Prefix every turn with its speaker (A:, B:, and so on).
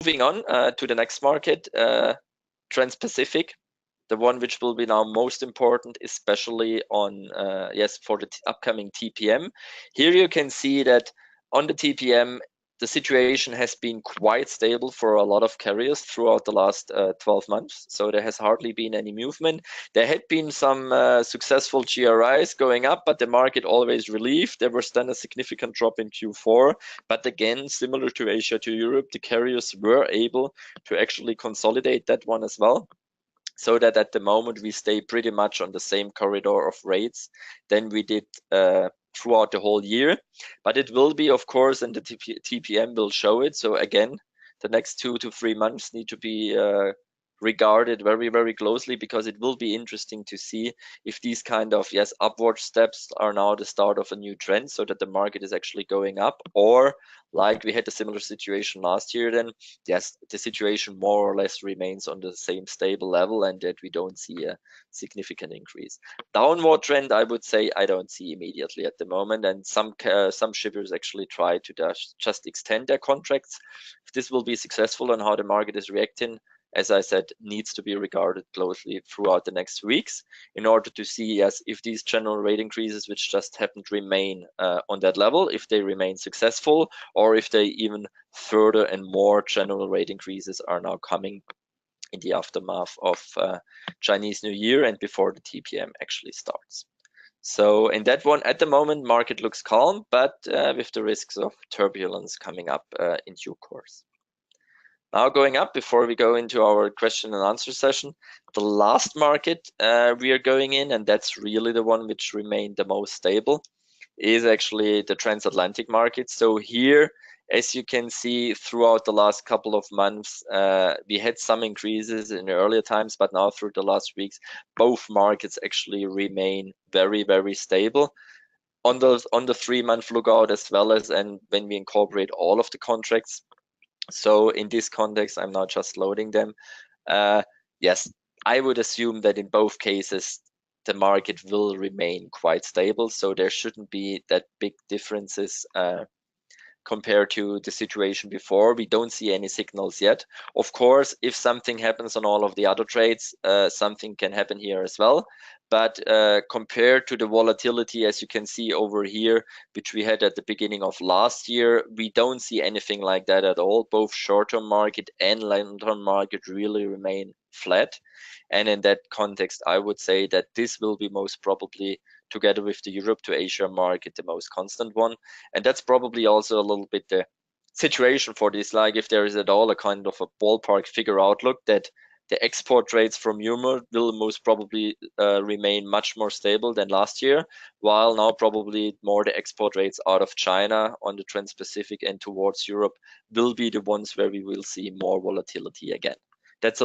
A: Moving on to the next market, Transpacific, the one which will be now most important, especially on for the upcoming TPM. Here you can see that on the TPM, the situation has been quite stable for a lot of carriers throughout the last 12 months. So there has hardly been any movement. There had been some successful GRIs going up, but the market always relieved. There was then a significant drop in Q4. But again, similar to Asia to Europe, the carriers were able to actually consolidate that one as well. So that at the moment we stay pretty much on the same corridor of rates than we did throughout the whole year. But it will be, of course, and the TPM will show it. So again, the next 2 to 3 months need to be regarded very, very closely, because it will be interesting to see if these kind of upward steps are now the start of a new trend, so that the market is actually going up, or like we had a similar situation last year, then yes, the situation more or less remains on the same stable level, and that we don't see a significant increase. Downward trend, I would say, I don't see immediately at the moment, and some shippers actually try to just extend their contracts. If this will be successful and how the market is reacting, as I said, needs to be regarded closely throughout the next weeks in order to see if these general rate increases which just happened remain on that level, if they remain successful, or if they even further and more general rate increases are now coming in the aftermath of Chinese New Year and before the TPM actually starts. So in that one, at the moment, market looks calm, but with the risks of turbulence coming up in due course. Now going up, before we go into our question and answer session, the last market we are going in, and that's really the one which remained the most stable, is actually the transatlantic market. So here, as you can see, throughout the last couple of months, we had some increases in the earlier times, but now through the last weeks, both markets actually remain very, very stable. On the 3-month lookout, as well as, and when we incorporate all of the contracts. So in this context, I'm now just loading them. Yes, I would assume that in both cases, the market will remain quite stable. So there shouldn't be that big differences compared to the situation before. We don't see any signals yet. Of course, if something happens on all of the other trades, something can happen here as well. But compared to the volatility, as you can see over here, which we had at the beginning of last year, we don't see anything like that at all. Both short-term market and long-term market really remain flat. And in that context, I would say that this will be most probably, together with the Europe to Asia market, the most constant one. And that's probably also a little bit the situation for this, like if there is at all a kind of a ballpark figure outlook, that the export rates from Europe will most probably remain much more stable than last year, while now probably more the export rates out of China on the Trans-Pacific and towards Europe will be the ones where we will see more volatility again. That's